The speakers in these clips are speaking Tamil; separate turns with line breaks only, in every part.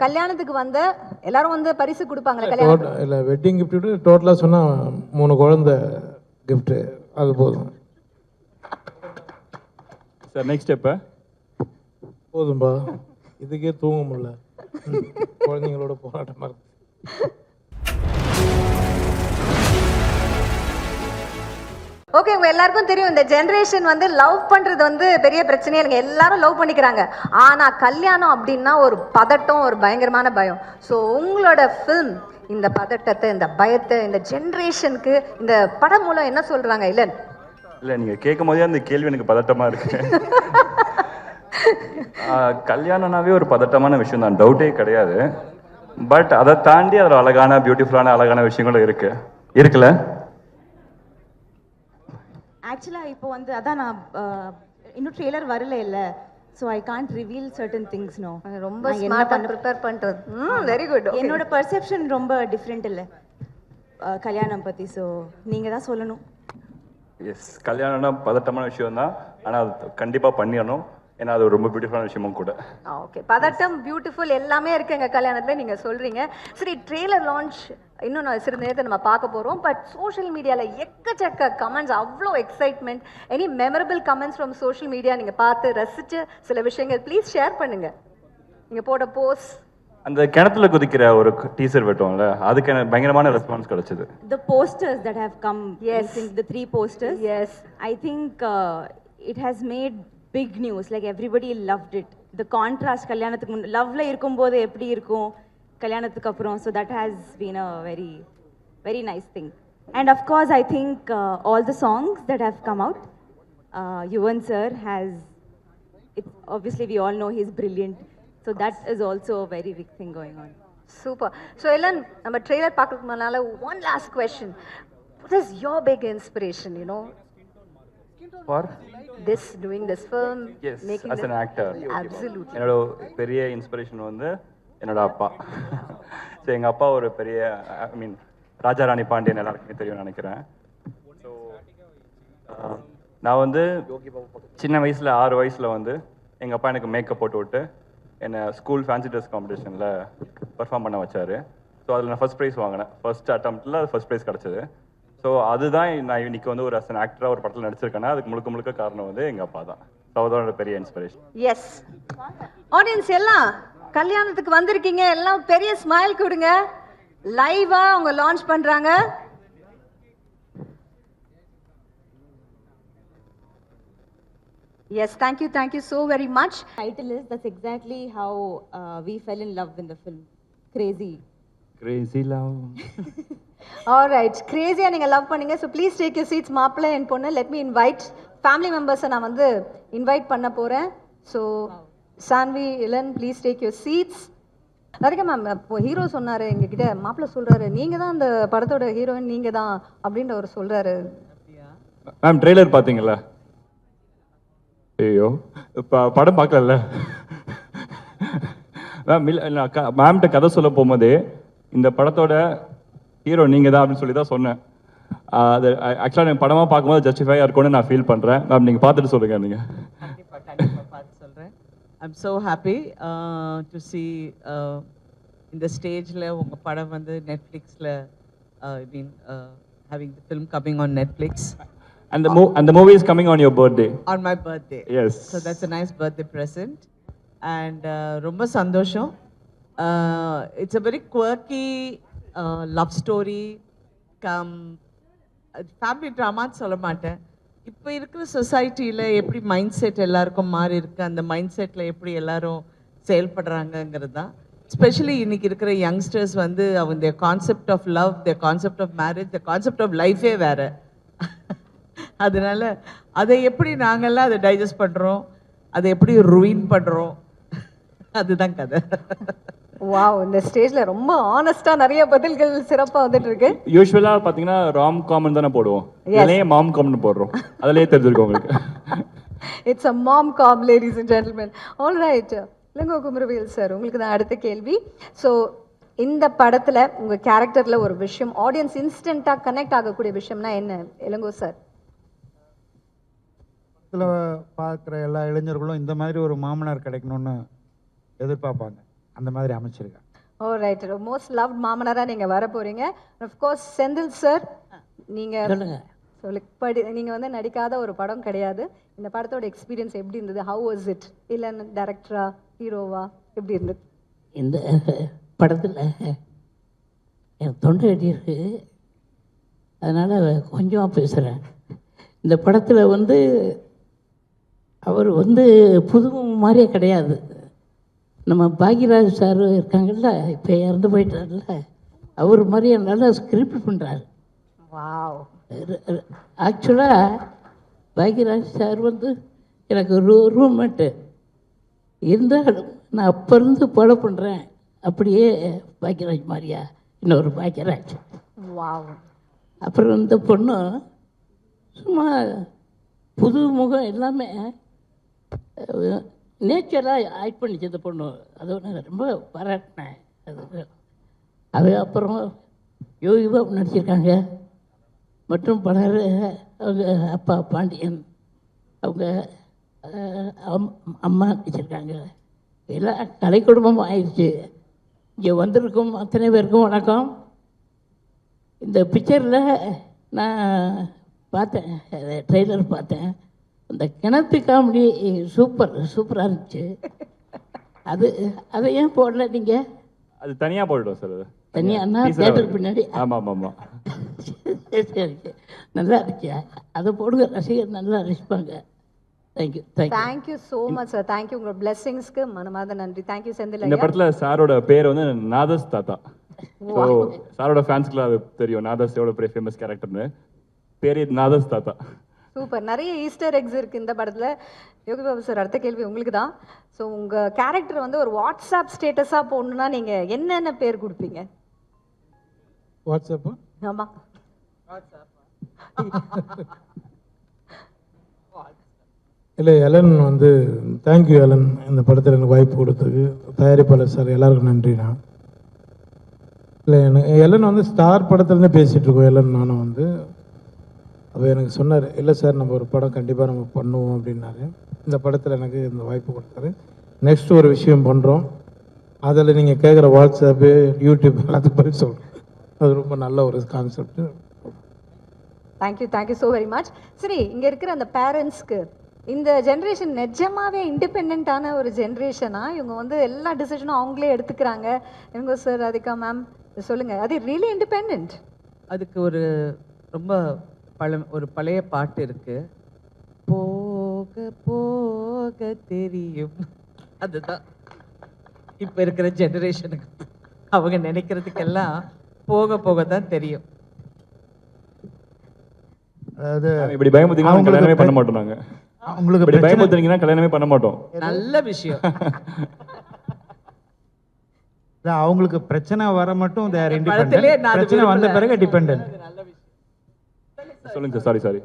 கல்யாணத்துக்கு வந்த எல்லாரும் வந்து பரிசு கொடுப்பாங்களே கல்யாணம்
இல்லை வெட்டிங் கிஃப்ட் டோட்டலாக சொன்னால் 3 குழந்தை கிஃப்ட்டு அது போதும்
சார். நெக்ஸ்ட் ஸ்டெப்பு
போதும்பா, இதுக்கே தூங்க முடியல, குழந்தைங்களோட போராட்டமாக இருக்கு.
ஓகே, உங்க எல்லாருக்கும் தெரியும் இந்த ஜெனரேஷன் வந்து லவ் பண்றது வந்து பெரிய பிரச்சனையே இல்லைங்க, எல்லாரும் லவ் பண்ணிக்கிறாங்க. ஆனா கல்யாணம் அப்படின்னா ஒரு பதட்டம், ஒரு பயங்கரமான பயம். ஸோ உங்களோட ஃபில்ம் இந்த பதட்டத்தை, இந்த பயத்தை இந்த ஜெனரேஷனுக்கு இந்த படம் மூலம் என்ன சொல்றாங்க?
இல்லை நீங்கள் கேட்கும் போதே அந்த கேள்வி எனக்கு பதட்டமாக இருக்கு. கல்யாணம்னாவே ஒரு பதட்டமான விஷயம் தான், டவுட்டே கிடையாது. பட் அதை தாண்டி அதில் அழகான பியூட்டிஃபுல்லான அழகான விஷயங்களும் இருக்குல்ல.
ஆக்சுவலாக இப்போ வந்து அதான் நான் இன்னும் ட்ரெய்லர் வரல இல்லை, so I can't reveal certain things. No,
ரொம்ப ஸ்மார்ட்டா ப்ரிப்பேர் பண்ணிட்டு வெரி குட்.
என்னோட பர்செப்ஷன் ரொம்ப டிஃப்ரெண்ட் இல்லை கல்யாணம் பற்றி. ஸோ நீங்கள் தான் சொல்லணும்.
எஸ், கல்யாணம்னா பதட்டமான விஷயம் தான், ஆனால் அது கண்டிப்பாக பண்ணிடணும். ஏன்னா அது ரொம்ப பியூட்டிஃபுல்லான விஷயமும் கூட.
ஓகே, பதட்டம் பியூட்டிஃபுல் எல்லாமே இருக்கு எங்க கல்யாணத்துல, நீங்க சொல்றீங்க. சரி, ட்ரெய்லர் லான்ச் இன்னும் சிறிது நேரத்தை நம்ம பார்க்க போறோம். பட் சோஷியல் மீடியால எக்கச்சக்க கமெண்ட்ஸ், அவ்வளோ excitement. Any memorable comments from social media நீங்க பார்த்து ரசிச்ச சில விஷயங்கள் ப்ளீஸ் ஷேர் பண்ணுங்க. நீங்க போட்ட போஸ்ட்,
அந்த கிணத்துல குதிக்கிற ஒரு டீசர் வெட்டோம்ல, அதுக்கு எனக்கு பயங்கரமான ரெஸ்பான்ஸ் கிடைச்சது.
The posters that have come,
yes,
I think the 3 posters,
yes,
I think it has made big news. Like everybody loved it. The contrast கல்யாணத்துக்கு முன்ன லவ்ல இருக்கும்போது எப்படி இருக்கும் கல்யாணத்துக்கு அப்புறம், so that has been a very very nice thing. And of course I think all the songs that have come out, Yuvan sir has it, obviously we all know he's brilliant, so that is also a very big thing going on.
Super. So எல்லாம் நம்ம ட்ரெய்லர் பார்க்கறதுக்கு முன்னால one last question, what is your big inspiration, you know,
for
this doing this film?
yes,
making
as an actor,
absolutely.
என்னோட பெரிய இன்ஸ்பிரேஷன் வந்து என்னோட அப்பா. ஸோ எங்கள் அப்பா ஒரு பெரிய, ஐ மீன் ராஜா ராணி பாண்டியன் எல்லாருக்குமே தெரியும்னு நினைக்கிறேன். ஸோ நான் வந்து சின்ன வயசில் 6 வயசில் வந்து எங்கள் அப்பா எனக்கு மேக்கப் போட்டு விட்டு என்னை ஸ்கூல் ஃபேன்சி ட்ரெஸ் காம்படிஷனில் பர்ஃபார்ம் பண்ண வச்சார். ஸோ அதில் நான் ஃபஸ்ட் ப்ரைஸ் வாங்கினேன். ஃபர்ஸ்ட் அட்டம்ப்டில் அது ஃபஸ்ட் ப்ரைஸ் கிடச்சிது. ஸோ அதுதான் நான் இன்னைக்கு வந்து ஒரு அஸ் அன் ஆக்டராக ஒரு படத்தில் நடிச்சிருக்கேன்னா அதுக்கு முழுக்க காரணம் வந்து எங்கள் அப்பா தான். ஸோ அதோட பெரிய இன்ஸ்பிரேஷன்.
எஸ், ஆடியன்ஸ் எல்லாம் கல்யாணத்துக்கு வந்திருக்கீங்க, எல்லாம் பெரிய ஸ்மைல் கொடுங்க. லைவா அவங்க லான்ச் பண்றாங்க. Yes, thank you so very much.
Title is, that's exactly how we fell in love in the film. Crazy
love.
Alright, crazy-ஆ நீங்க லவ் பண்ணீங்க. So please take your seats. மாப்பிள்ளை என் பொண்ணு, let me invite family members நான் வந்து இன்வைட் பண்ண போறேன். So Saanvi, Ilan, please take your seats. நிறைய மேம், இப்போ ஹீரோ சொன்னாரு எங்ககிட்ட, மாப்பிள்ளை சொல்றாரு நீங்க தான் அந்த படத்தோட ஹீரோயின், நீங்க தான் அப்படின்ற ஒரு சொல்றாரு.
மேம் ட்ரெய்லர் பார்த்தீங்களா? ஐயோ, படம் பார்க்கல மேம். மேம்கிட்ட கதை சொல்ல போகும்போதே இந்த படத்தோட ஹீரோ நீங்கள் தான் அப்படின்னு சொல்லி தான் சொன்னேன். அது ஆக்சுவலாக நான் படமாக பார்க்கும்போது ஜஸ்டிஃபையாக இருக்கும்னு நான் ஃபீல் பண்ணுறேன். மேம் நீங்கள் பார்த்துட்டு சொல்லுங்கள். நீங்கள்
கண்டிப்பாக பார்த்து சொல்கிறேன். I'm so happy to see இந்த ஸ்டேஜில் உங்கள் படம் வந்து நெட்ஃப்ளிக்ஸில், I mean having the film coming on Netflix.
And the movie is coming on your birthday.
On my birthday.
Yes.
So that's a nice birthday present. And ரொம்ப சந்தோஷம். It's a very quirky love story. Family ட்ராமான்னு சொல்ல மாட்டேன். இப்போ இருக்கிற சொசைட்டியில் எப்படி மைண்ட் செட் எல்லாருக்கும் மாறி இருக்கு, அந்த மைண்ட் செட்டில் எப்படி எல்லாரும் செயல்படுறாங்கங்கிறது தான். எஸ்பெஷலி இன்னைக்கு இருக்கிற யங்ஸ்டர்ஸ் வந்து அவங்க concept of love, concept of marriage, concept of லைஃபே வேறு. அதனால அதை எப்படி நாங்கள்லாம் அதை டைஜஸ்ட் பண்ணுறோம், அதை எப்படி ரூயின் பண்ணுறோம், அதுதான் கதை.
வாவ், இந்த ஸ்டேஜ்ல ரொம்ப ஆனஸ்டா நிறைய பதில்கள் சிறப்பா வந்துட்டு இருக்கு.
யூசுவலா பாத்தீங்கன்னா ராம் காமன் தானே போடுவோம், இதுலயே மாம் காமன் போடுறோம். அதுலயே தெரிஞ்சிருக்கும் உங்களுக்கு.
It's a mom com, ladies and gentlemen. All right, Ilango Kumaravel sir, உங்களுக்கு தான் அடுத்த கேள்வி. ஸோ இந்த படத்துல உங்க கேரக்டர்ல ஒரு விஷயம் ஆடியன்ஸ் இன்ஸ்டன்ட்டா கனெக்ட் ஆகக்கூடிய விஷயம்னா என்ன இளங்கோ சார்?
பார்க்குற எல்லா இளைஞர்களும் இந்த மாதிரி ஒரு மாமனார் கிடைக்கணும்னு எதிர்பார்ப்பாங்க. அந்த மாதிரி அமைச்சிருக்கேன்.
ஓ ரைட், மோஸ்ட் லவ்ட் மாமனாரா நீங்க வர போறீங்க. ஆஃப் கோர்ஸ் செந்தில் சார், நீங்க நீங்க வந்து நடிக்காத ஒரு படம் கிடையாது. இந்த படத்தோட எக்ஸ்பீரியன்ஸ் எப்படி இருந்தது? How was it? இல்ல டைரக்டரா ஹீரோவா எப்படி இருந்தது?
இந்த படத்தில் என் தொண்டை கட்டியிருக்கு, அதனால் கொஞ்சமாக பேசுகிறேன். இந்த படத்தில் வந்து அவர் வந்து புதுமுக மாதிரியே கிடையாது. நம்ம பாக்யராஜ் சார் இருக்காங்கல்ல, இப்போ இறந்து போயிட்டார்ல, அவர் மாதிரியே நல்லா ஸ்கிரிப்ட் பண்ணுறாரு.
வாவ்.
ஆக்சுவலாக பாக்யராஜ் சார் வந்து எனக்கு ரூம்மேட்டு இருந்தாலும் நான் அப்போ இருந்து ஃபாலோ பண்ணுறேன். அப்படியே பாக்யராஜ் மாதிரியா இன்னொரு பாக்யராஜ்.
வாவ்.
அப்புறம் இந்த பொண்ணு சும்மா புது முகம் எல்லாமே நேச்சராக ஆக்ட் பண்ணிச்சு இந்த பொண்ணு. அதை நான் ரொம்ப பாராட்டினேன். அது அப்புறம் யோகிபாபு நடிச்சிருக்காங்க மற்றும் பலர். அவங்க அப்பா பாண்டியன், அவங்க அம்மா நடிச்சிருக்காங்க. எல்லாம் கலை குடும்பம் ஆயிடுச்சு. இங்கே வந்திருக்கும் அத்தனை பேருக்கும் வணக்கம். இந்த பிக்சரில் நான் பார்த்தேன், ட்ரெய்லர் பார்த்தேன். அந்த கிணத்து காமெடி சூப்பராக இருந்துச்சு. அதை ஏன் போடல நீங்கள்?
அது தனியாக போட்டுட்டோம் சார்.
தனியானா தேட்டருக்கு பின்னாடி?
ஆமாம்.
சரி, நல்லா இருந்துச்சு. அதை போடுங்க, ரசிகர் நல்லா ரசிப்பாங்க. Thank you.
Thank you so much sir. Thank you. உங்களோட பிளெஸிங்ஸ்க்கு மனமார்ந்த நன்றி. தேங்க்யூ செந்தில்.
இந்த படத்தில் சாரோட பேர் வந்து நாதஸ் தாத்தா. ஸோ சாரோட ஃபேன்ஸ்க்குலாம் அது தெரியும், நாதஸ் எவ்வளோ பெரிய ஃபேமஸ் கேரக்டர்னு. பேர் நாதஸ் தாத்தா.
சூப்பர். நிறைய ஈஸ்டர் எக்ஸ் இருக்கு இந்த படத்துல. யோகி பாபு சார், அடுத்த கேள்வி உங்களுக்கு தான். ஸோ உங்க கேரக்டர் வந்து ஒரு வாட்ஸ்அப் ஸ்டேட்டஸா போடணும்னா நீங்க என்னென்ன பேர் கொடுப்பீங்க?
வாட்ஸ்அப்பா?
ஆமா.
இல்லை, எலன் வந்து தேங்க்யூ எலன், இந்த படத்தில் எனக்கு வாய்ப்பு கொடுத்தது. தயாரிப்பாளர் சார் எல்லாருக்கும் நன்றிண்ணா. இல்லை, எனக்கு எலன் வந்து ஸ்டார் படத்துலேருந்தே பேசிகிட்டு இருக்கோம். எலன் நானும் வந்து அப்போ எனக்கு சொன்னார், இல்லை சார் நம்ம ஒரு படம் கண்டிப்பாக நம்ம பண்ணுவோம் அப்படின்னாரு. இந்த படத்தில் எனக்கு இந்த வாய்ப்பு கொடுத்தாரு. நெக்ஸ்ட் ஒரு விஷயம் பண்ணுறோம், அதில் நீங்கள் கேட்குற வாட்ஸ்அப்பு யூடியூப் எல்லாத்துக்கும் பதில் சொல்கிறோம். அது ரொம்ப நல்ல ஒரு concept.
Thank you so very much. சரி, இங்கே இருக்கிற அந்த பேரண்ட்ஸ்க்கு இந்த ஜென்ரேஷன் நிஜமாவே இண்டிபெண்ட்டான ஒரு ஜென்ரேஷனா? இவங்க வந்து எல்லா டிசிஷனும் அவங்களே எடுத்துக்கிறாங்க. இவங்க சார் ராதிகா மேம் சொல்லுங்கள், அது ரியலி இண்டிபெண்ட்?
அதுக்கு ஒரு ரொம்ப ஒரு பழைய பாட்டு இருக்கு, போக போக தெரியும். அதுதான் இப்ப இருக்கிற ஜெனரேஷனுக்கு அவங்க நினைக்கிறதுக்கெல்லாம் போக போக தான் தெரியும்.
அதாவது
இப்படி பயமுறுத்தீங்கன்னா கல்யாணமே பண்ண மாட்டோம். நாங்கள்
அவங்களுக்கு
இப்படி பயமுறுத்தீங்கன்னா கல்யாணமே பண்ண மாட்டோம்.
நல்ல விஷயம்.
அவங்களுக்கு பிரச்சனை வர மட்டும்
படத்திலே நான் அது
பிரச்சனை வந்த பிறகு டிபெண்டன்ட்.
சொல்லுங்க சார். சாரி.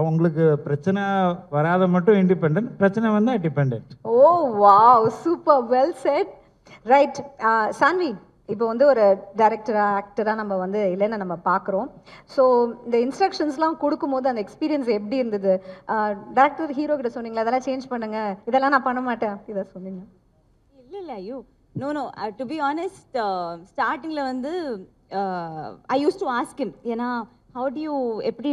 அவங்களுக்கு பிரச்சனை வராத மட்டும் இண்டிபெண்டன்ட், பிரச்சனை வந்தா டிபெண்டன்ட்.
ஓ wow, super, well set. Right, Saanvi, இப்போ வந்து ஒரு டைரக்டரா ஆக்டரா நம்ம வந்து இல்லைன்னு நம்ம பார்க்குறோம். ஸோ இந்த இன்ஸ்ட்ரக்ஷன்ஸ்லாம் கொடுக்கும்போது அந்த எக்ஸ்பீரியன்ஸ் எப்படி இருந்தது? டைரக்டர் ஹீரோ கிட்ட சொன்னீங்களா இதெல்லாம் சேஞ்ச் பண்ணுங்க, இதெல்லாம் நான் பண்ண மாட்டேன், இதை சொன்னீங்க?
இல்லை ஐயோ, நோ டு பி ஆனஸ்ட், ஸ்டார்டிங்கில் வந்து ஐ யூஸ் டு ஆஸ்க் ஹிம், ஏன்னா ஹவு டு யூ எப்படி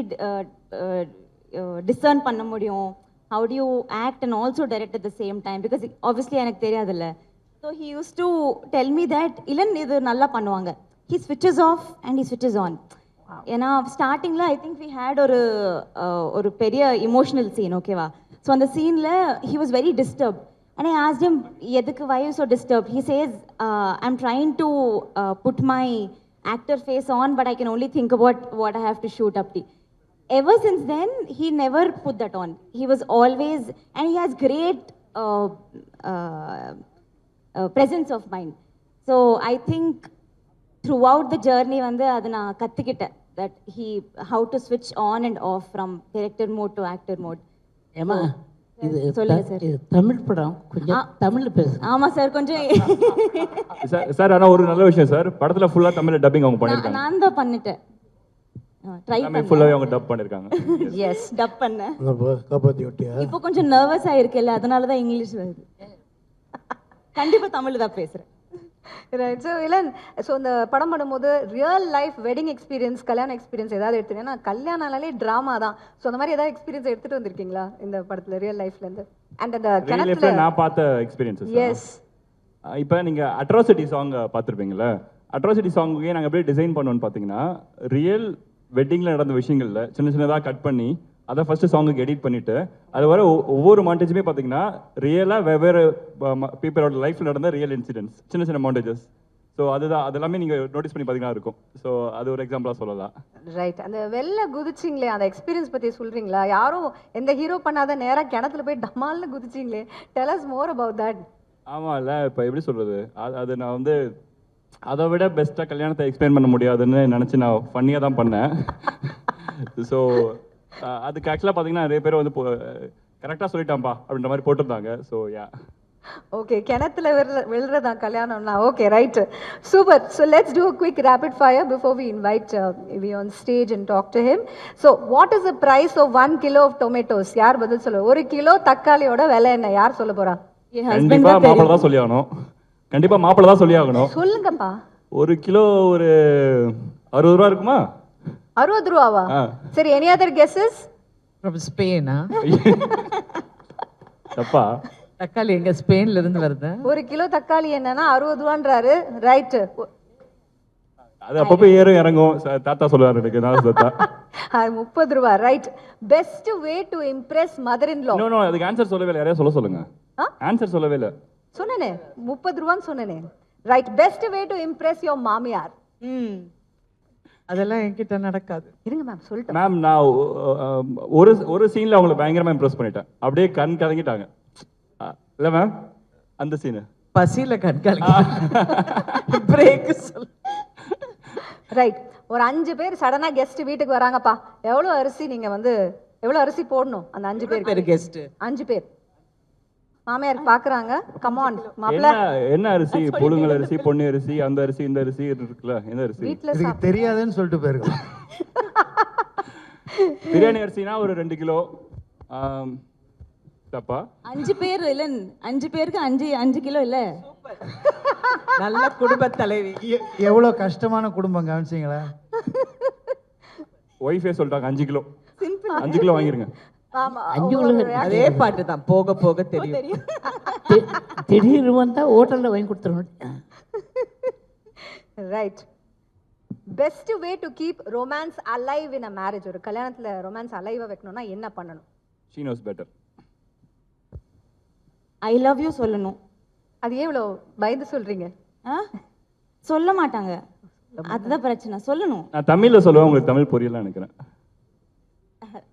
டிசர்ன் பண்ண முடியும், how to you act and also direct at the same time, because obviously எனக்கு தெரியாதுல்ல. So he use to tell me that இல்லன் இது நல்லா பண்ணுவாங்க, he ஸ்விட்சஸ் of and he ஸ்விட்சஸ் on. ஏன்னா ஸ்டார்டிங்கில் ஐ திங்க் வி ஹேட் ஒரு பெரிய இமோஷனல் சீன், ஓகேவா? ஸோ அந்த சீனில் he was very disturb. And I asked him, "Yedukku why you so disturbed?" He says, "I'm trying to put my actor face on, but I can only think about what I have to shoot up to." Ever since then, he never put that on. He was always, and he has great presence of mind. So I think throughout the journey, vande adu na kattukita that how to switch on and off from director mode to actor mode.
ஏமா இது
சொல்லுங்க சார்.
இது தமிழ் படம், கொஞ்சம் தமிழ்ல பேசு.
ஆமா சார், கொஞ்சம்
சார். ஆனால் ஒரு நல்ல விஷயம் சார், படத்தில் ஃபுல்லாக தமிழில் டப்பிங் அவங்க பண்ணியிருக்காங்க.
நான் தான் பண்ணிட்டேன், ட்ரை பண்ணேன்.
ஃபுல்லாகவே அவங்க டப் பண்ணியிருக்காங்க.
எஸ், டப் பண்ணேன்.
காப்பாற்றி விட்டியா?
இப்போ கொஞ்சம் நர்வஸ் ஆயிருக்குல்ல, அதனால தான் இங்கிலீஷ் வருது. கண்டிப்பா தமிழ்ல தான் பேசுறேன்.
ரைட். ஸோ இளன், ஸோ இந்த படம் பண்ணும்போது ரியல் லைஃப் வெட்டிங் எக்ஸ்பீரியன்ஸ், கல்யாண எக்ஸ்பீரியன்ஸ் ஏதாவது எடுத்துங்க. ஏன்னா கல்யாணம்னாலே ட்ராமா தான். ஸோ அந்த மாதிரி ஏதாவது எக்ஸ்பீரியன்ஸ் எடுத்துட்டு வந்திருக்கீங்களா இந்த படத்துல ரியல் லைஃப்ல இருந்து? அண்ட் அந்த
ரியல்
கிணத்துல
லைஃப்ல நான் பார்த்த எக்ஸ்பீரியன்ஸஸ்.
எஸ்,
இப்போ நீங்க அட்ராசிட்டி சாங் பார்த்துருப்பீங்களா? அட்ராசிட்டி சாங்குக்கே நாங்கள் எப்படி டிசைன் பண்ணோம்னு பார்த்தீங்கன்னா, ரியல் வெட்டிங்கில் நடந்த விஷயங்கள்ல சின்ன சின்னதாக கட் பண்ணி அதை ஃபர்ஸ்ட் சாங்குக்கு எடிட் பண்ணிட்டு அது வர ஒவ்வொரு மாண்டேஜுமே பார்த்தீங்கன்னா ரியலாக வெவ்வேறு பீப்பிளோட லைஃப்பில் நடந்த ரியல் இன்சிடென்ட்ஸ், சின்ன சின்ன மாண்டேஜஸ். ஸோ அதுதான், அது எல்லாமே நீங்கள் நோட்டீஸ் பண்ணி பார்த்தீங்கன்னா இருக்கும். ஸோ அது ஒரு எக்ஸாம்பிளாக சொல்லலாம்.
ரைட். அந்த வெளில குதிச்சிங்களே அந்த எக்ஸ்பீரியன்ஸ் பத்தி சொல்றீங்களா? யாரும் எந்த ஹீரோ பண்ணாத நேரா கிணத்துல போய் டமால்னு குதிச்சிங்களே, tell us more about that.
ஆமாம் இல்லை, இப்போ எப்படி சொல்கிறது, அது நான் வந்து அதை விட பெஸ்ட்டாக கல்யாணத்தை எக்ஸ்பிளைன் பண்ண முடியாதுன்னு நினச்சி நான் ஃபன்னியாக தான் பண்ணேன். ஸோ அதுக்கு ஆக்சுவலாக பார்த்தீங்கன்னா நிறைய பேர் வந்து கரெக்டாக சொல்லிட்டாம்பா அப்படின்ற மாதிரி போட்டிருந்தாங்க. So yeah.
ஓகே, கிணத்துல விழுறதா கல்யாணம்னா? Okay, right, super. So let's do a quick rapid fire before we invite we on stage and talk to him. So what is the price of 1 kilo of tomatoes? யார் பதில் சொல்லுவா? 1 கிலோ தக்காளியோட விலை என்ன? யார் சொல்ல போறா?
கண்டிப்பா மாப்பிள்ளை தான் சொல்லி ஆகணும். கண்டிப்பா மாப்பிள்ளை தான் சொல்லி ஆகணும்.
சொல்லுங்கப்பா.
1 கிலோ ஒரு 60 ரூபா இருக்குமா?
60 ரூபாவா? சரி, any other guesses?
From Spain,
தப்பா?
தக்காளி எங்க ஸ்பெயின்ல இருந்து வருது.
1 கிலோ தக்காளி என்னன்னா 60 ரூபான்றாரு. ரைட்.
அது அப்பப்போ ஏறும் இறங்கும். தாத்தா சொல்லுவாரு எனக்கு, நான் தாத்தா.
30 ரூபா. Right. Best way to impress mother in law?
No no, அதுக்கு ஆன்சர் சொல்லவே இல்லை. யாரையா சொல்லுங்க. ஆன்சர் சொல்லவே இல்லை.
சொன்னேனே 30 ரூபான்னு சொன்னேனே. Right. Best way to Impress your மாமியார்?
அதெல்லாம் என்கிட்ட நடக்காது.
இருங்க மேம், சொல்லிட்டேன்.
மேம், நான் ஒரு சீன்ல அவங்களை பயங்கரமா இம்ப்ரெஸ் பண்ணிட்டேன். அப்படியே கண் கலங்கிட்டாங்க. இல்ல மேம், அந்த சீனு
பசியில கண்காணிக்க பிரேக் சொல்ல.
ரைட். ஒரு 5 பேர் சடனா கெஸ்ட் வீட்டுக்கு வராங்கப்பா, எவ்வளவு அரிசி நீங்க வந்து எவ்வளவு அரிசி போடணும் அந்த 5 பேருக்கு?
கெஸ்ட்
5 பேர் மாமியார் பாக்குறாங்க. கம் ஆன் மாப்ள.
என்ன அரிசி? புழுங்கல் அரிசி, பொன்னி அரிசி, அந்த அரிசி, இந்த அரிசி இருக்குல்ல, என்ன அரிசி?
வீட்ல
இதுக்கு தெரியாதுன்னு சொல்லிட்டு போயிருக்கலாம்.
பிரியாணி அரிசினா ஒரு 2 கிலோ. தப்பா?
5 பேர் இல்ல, 5 பேருக்கு 5 கிலோ இல்ல.
நல்ல குடும்ப தலைவி.
எவ்வளவு கஷ்டமான குடும்பம் கவனிச்சிங்களா?
ஒய்ஃபே சொல்லிட்டாங்க 5 கிலோ. 5 கிலோ வாங்கிருங்க.
ஆமா,
5 கிலோ.
அதே பாட்டு தான், போக போக தெரியும்.
திடீர்னு வந்தா ஹோட்டல்ல வாங்கி கொடுத்துருவோம்.
Right. Best way to keep romance alive in a marriage? ஒரு கல்யாணத்துல ரொமான்ஸ் அலைவா வைக்கணும்னா என்ன பண்ணணும்?
She knows better.
I love you சொல்லணும்.
அது ஏன் இவ்வளோ பயந்து சொல்றீங்க?
சொல்ல மாட்டாங்க, அதுதான் பிரச்சனை. சொல்லணும்.
நான் தமிழ்ல சொல்லுவேன், உங்களுக்கு தமிழ் புரியல நினைக்கிறேன்.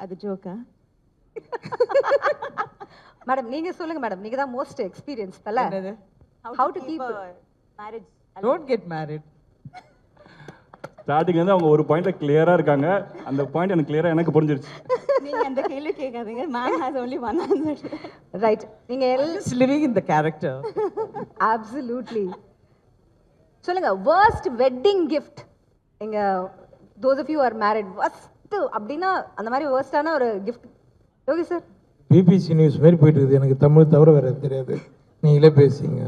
அது ஜோக்கா?
மேடம் நீங்க சொல்லுங்க மேடம், நீங்க தான் மோஸ்ட் எக்ஸ்பீரியன்ஸ் தல. How to keep
marriage?
Don't get married.
ஸ்டார்டிங்ல இருந்து அவங்க ஒரு பாயிண்ட்ல கிளியரா இருக்காங்க. அந்த பாயிண்ட் எனக்கு கிளியரா எனக்கு புரிஞ்சிருச்சு.
நீங்க அந்த கேள்வி கேட்காதீங்க. Man has only one answer.
Right. நீங்க
Just living in the character.
absolutely. சொல்லுங்க, worst wedding gift. நீங்க those of you who are married, worst அப்படினா அந்த மாதிரி worst-ஆன ஒரு gift. Okay sir.
BBC news மாதிரி போயிட்டு இருக்குது. எனக்கு தமிழ் தவிர வேற தெரியாது. நீங்களே பேசுங்க.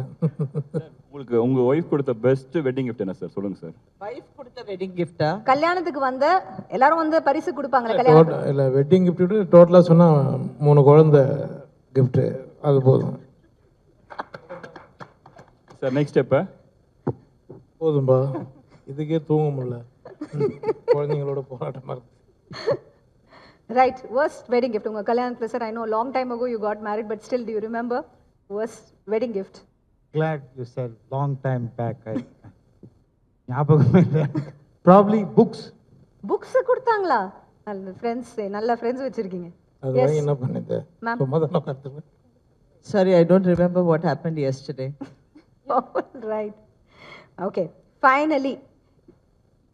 உங்களுக்கு உங்க ஒய்ஃப் கொடுத்த பெஸ்ட் வெட்டிங் கிஃப்ட் என்ன சார்? சொல்லுங்க சார்.
வைஃப் கொடுத்த வெட்டிங் கிஃப்டா?
கல்யாணத்துக்கு வந்த எல்லாரும் வந்து பரிசு கொடுப்பாங்கல கல்யாணம்.
இல்ல, வெட்டிங் கிஃப்ட் டோட்டலா சொன்னா 3 குழந்தை கிஃப்ட், அது போதும்
சார். நெக்ஸ்ட் ஸ்டெப்
போதும்பா. இதுக்கே தூங்க முடியல, குழந்தைங்களோட போராட்டமா இருக்கு.
ரைட். worst wedding gift உங்க கல்யாணத்துல sir. I know long time ago you got married, but still do you remember worst wedding gift?
Glad you said long time back. ஞாபகமே இல்லை. Probably books.
புக்ஸ் கொடுத்தாங்களா? நல்ல ஃப்ரெண்ட்ஸ், நல்ல ஃப்ரெண்ட்ஸ் வச்சிருக்கீங்க.
அது வாங்கி என்ன பண்ணிட்டு சும்மா தான் உட்கார்ந்துருக்கேன்.
Sorry, I don't remember what happened yesterday.
Right. Okay, finally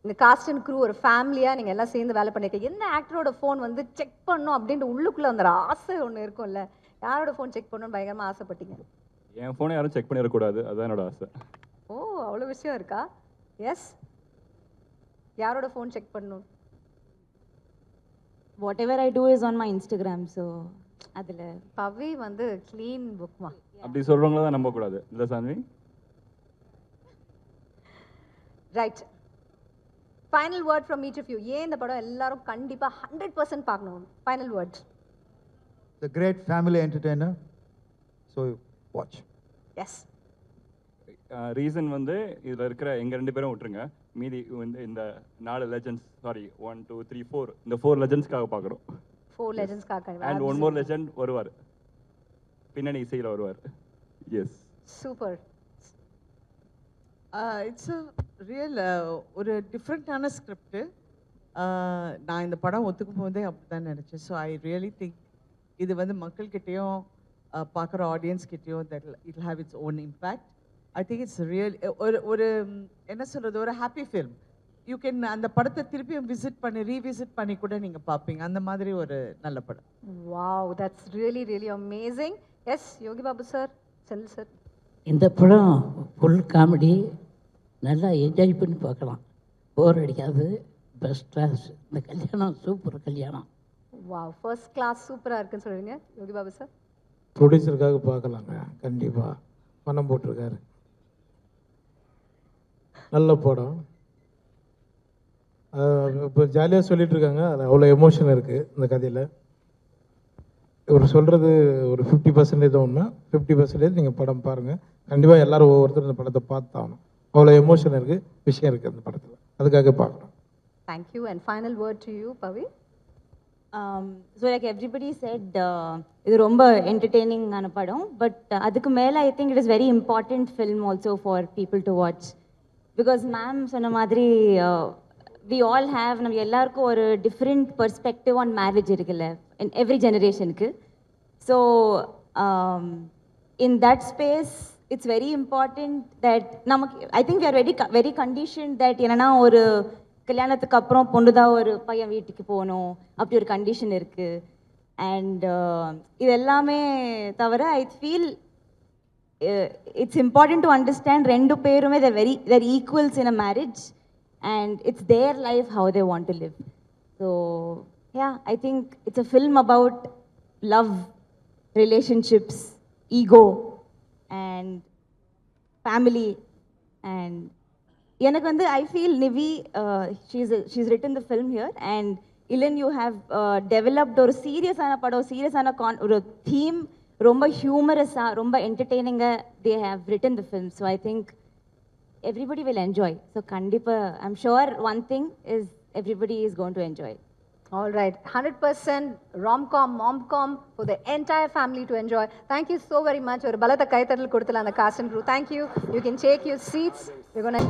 இந்த காஸ்ட் அண்ட் க்ரூ ஒரு ஃபேமிலியா நீங்க எல்லாம் சேர்ந்து வேலை பண்ணிருக்கீங்க. எந்த ஆக்டரோட ஃபோன் வந்து செக் பண்ணணும் அப்படின்ட்டு உள்ளுக்குள்ள அந்த ஆசை ஒன்று இருக்கும்ல, யாரோட ஃபோன் செக் பண்ணணும்னு பயங்கரமா ஆசைப்பட்டீங்க?
என் ஃபோனை யாரும் செக் பண்ணிடக்கூடாது, அதுதான் என்னோட ஆசை.
ஓ, அவ்வளோ விஷயம் இருக்கா? எஸ், யாரோட ஃபோன் செக் பண்ணணும்?
Whatever I do is on my Instagram, so அதில்
பவி வந்து க்ளீன் புக்மா.
அப்படி சொல்கிறவங்கள தான் நம்பக்கூடாது இல்லை Saanvi?
Right, final word from each of you. ஏன் இந்த படம் எல்லாரும் கண்டிப்பாக 100% பார்க்கணும்? Final word.
It's a great family entertainer. So watch.
Yes.
Reason வந்து இதில் இருக்கிற எங்கள் 2 பேரும் விட்டுருங்க, மீதி வந்து இந்த 4 லெஜண்ட்ஸ், சாரி 1 2 3 4, இந்த 4 லெஜண்ட்ஸ்க்காக பார்க்குறோம்.
4 லெஜண்ட்ஸ்க்காக.
அண்ட் ஒன் மோர் லெஜண்ட் வருவார், பின்னணி இசையில் வருவார். Yes,
super.
It's a real ஒரு டிஃப்ரெண்ட்டான ஸ்கிரிப்ட். நான் இந்த படம் ஒத்துக்கும் போதே அப்படி தான் நினச்சேன். ஸோ ஐ ரியலி திங்க் இது வந்து மக்கள்கிட்டையும் பார்க்குற ஆடியன்ஸ்கிட்டையும் that it have it's own impact. I think it's real ஒரு என்ன சொல்கிறது, ஒரு ஹாப்பி ஃபில்ம். யூ கேன் அந்த படத்தை திருப்பியும் ரீவிசிட் பண்ணி கூட நீங்கள் பார்ப்பீங்க. அந்த மாதிரி ஒரு நல்ல படம்.
Wow, that's really really amazing. Yes, Yogi Babu sir, Senthil sir.
இந்த படம் ஃபுல் காமெடி, நல்லா என்ஜாய் பண்ணி பார்க்கலாம், போர் அடிக்காது, பெஸ்ட் கிளாஸ். இந்த கல்யாணம் சூப்பர் கல்யாணம்.
வாவ், ஃபர்ஸ்ட் கிளாஸ், சூப்பராக இருக்குன்னு சொல்கிறீங்க யோகி பாபு சார்.
ப்ரொடியூசருக்காக பார்க்கலாங்க, கண்டிப்பாக பணம் போட்டிருக்காரு. நல்ல படம். இப்போ ஜாலியாக சொல்லிட்டு இருக்காங்க, அது அவ்வளோ எமோஷன் இருக்குது இந்த கதையில். இவர் சொல்கிறது ஒரு 50% தான் உண்மை, 50% நீங்கள் படம் பாருங்கள். கண்டிப்பாக எல்லாரும் ஒவ்வொருத்தரும் இந்த படத்தை பார்த்தாகணும். அவ்வளோ எமோஷன் இருக்குது, விஷயம் இருக்குது அந்த படத்தில், அதுக்காக பார்க்கணும்.
Thank you. And final word to you Pavi.
So like everybody set, இது ரொம்ப என்டர்டெய்னிங்கான படம். பட் அதுக்கு மேலே I think it is very important film also for people to watch. Because ma'am சொன்ன மாதிரி வி ஆல் ஹேவ், நம்ம எல்லாருக்கும் ஒரு டிஃப்ரெண்ட் பெர்ஸ்பெக்டிவ் ஆன் மேரேஜ் இருக்குல்ல, இன் எவ்ரி ஜெனரேஷனுக்கு. So in that space it's very important that நமக்கு, I think we are very condition that என்னன்னா ஒரு கல்யாணத்துக்கு அப்புறம் பொண்ணு தான் ஒரு பையன் வீட்டுக்கு போகணும், அப்படி ஒரு கண்டிஷன் இருக்குது. அண்ட் இது எல்லாமே தவிர I feel it's important to understand 2 பேருமே they're equals in a marriage and it's their life how they want to live. So yeah, I think it's a film about love, relationships, ego and family. And எனக்கு வந்து I feel Nivi, she's written the film here, and Ilan, you have developed ஒரு சீரியஸான படம், சீரியஸான ஒரு தீம், ரொம்ப ஹியூமரஸாக, ரொம்ப என்டர்டெய்னிங்காக they have written the film. So I think everybody will enjoy. So கண்டிப்பாக I'm sure one thing is everybody is going to enjoy.
All right, 100% rom-com, mom-com for the entire family to enjoy. Thank you so very much. ஒரு பலத்த கைத்தட்டல் கொடுத்தல அந்த cast and crew. Thank you. You can take your seats. We're going to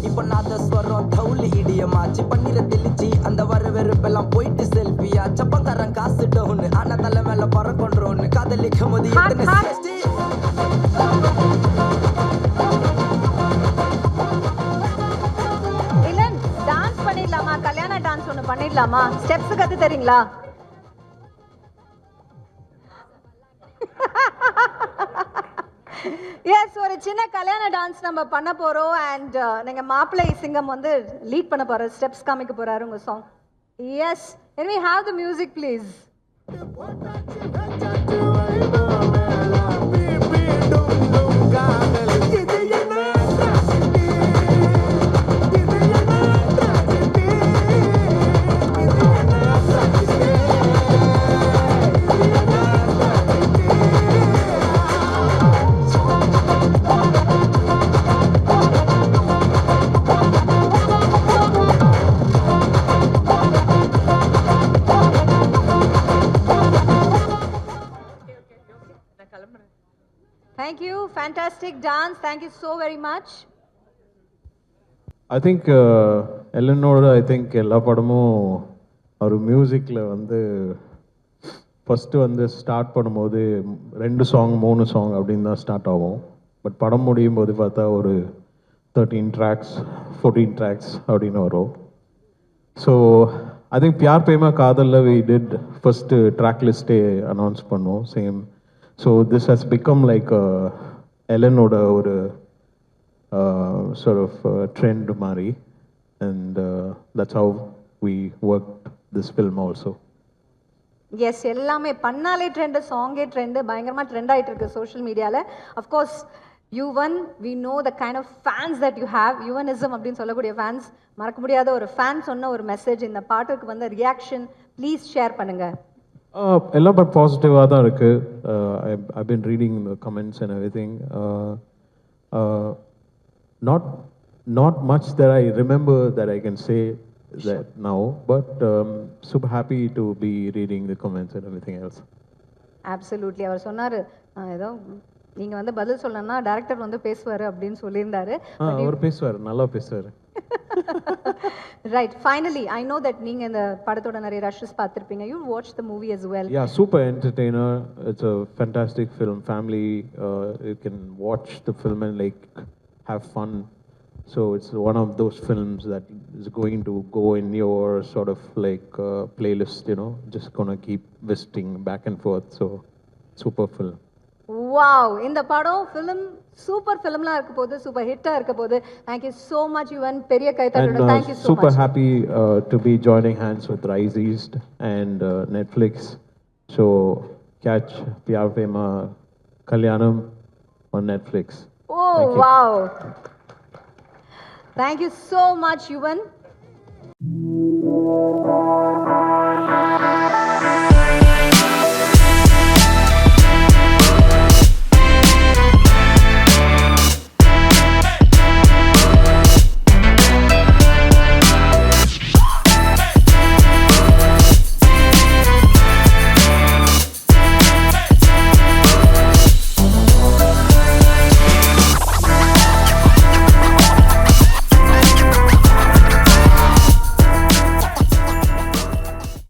இப்ப நாதஸ்வரம் தவுளி இடியமாச்சு பன்னீர தெளிச்சு அந்த வர வெறுப்பெல்லாம் போயிட்டு செல்ஃபியா சப்பங்காரன் காசு டவுன் ஆனா தலை மேல பறக்கொன்றோன்னு காதலிக்கும் போது
இலன், டான்ஸ் பண்ணிடலாமா? கல்யாண டான்ஸ் ஒன்று பண்ணிடலாமா? ஸ்டெப்ஸ் கத்து தரீங்களா? எஸ், ஒரு சின்ன கல்யாண டான்ஸ் நம்ம பண்ண போறோம். அண்ட் நீங்க மாப்பிள்ளை சிங்கம் வந்து லீட் பண்ண போற ஸ்டெப்ஸ் காமிக்க போறாரு உங்க song. Yes, can we have the music please? Thank you. Fantastic dance. Thank you so very much.
I think எல்லனோட ஐ திங்க் எல்லா படமும் ஒரு மியூசிக்கில் வந்து ஃபஸ்ட்டு வந்து ஸ்டார்ட் பண்ணும்போது 2 சாங் 3 சாங் அப்படின்னு தான் ஸ்டார்ட் ஆகும். பட் படம் முடியும் போது பார்த்தா ஒரு 13 ட்ராக்ஸ் 14 ட்ராக்ஸ் அப்படின்னு வரும். So I think Pyaar Prema காதலில் வி டிட் ஃபஸ்ட்டு ட்ராக் லிஸ்ட்டே அனௌன்ஸ் பண்ணோம் same. So this has become like எலனோட ஒரு sort of trend மாதிரி. and that's how we worked this film also.
Yes எல்லாமே பண்ணாலே ட்ரெண்டு, சாங்கே ட்ரெண்டு, பயங்கரமாக ட்ரெண்ட் ஆகிட்டு இருக்கு சோஷியல் மீடியாவில். Of course Yuvan, we know the kind of fans that you have. யுவனிசம் அப்படின்னு சொல்லக்கூடிய ஃபேன்ஸ், மறக்க முடியாத ஒரு ஃபேன் சொன்ன ஒரு மெசேஜ், இந்த பாட்டுக்கு வந்த ரியாக்ஷன் ப்ளீஸ் ஷேர் பண்ணுங்க.
எல்லாம் பட் பாசிட்டிவாக தான் இருக்குது. I been reading comments and everything. Not much that I remember that I can say that now, but super happy to be reading the comments and everything else.
Absolutely. அவர் சொன்னார் ஏதோ நீங்கள் வந்து பதில் சொல்லணும்னா டேரக்டர் வந்து பேசுவார் அப்படின்னு சொல்லியிருந்தாரு.
அவர் பேசுவார், நல்லா பேசுவார்.
Right, finally I know that நீங்கள் இந்த படத்தோட நிறைய ரஷஸ் பார்த்துருப்பீங்க. You watch the movie as well.
Yeah, super entertainer. It's a fantastic film. Family, you can watch the film and like have fun. So it's one of those films that is going to go in your sort of like playlist, you know, just gonna keep visiting back and forth. So super film.
Wow, இந்த படம் ஃபிலிம் சூப்பர் ஃபிலிம்லாம் இருக்க போகுது, சூப்பர் ஹிட்டாக இருக்க போகுது. தேங்க்யூ ஸோ மச் யுவன், பெரிய கைத்தட்டோட thank you so much.
Super happy to be joining hands with Rise East and Netflix. So catch Pyar Prema Kalyanam on Netflix.
Oh wow, thank you so much Yuvan.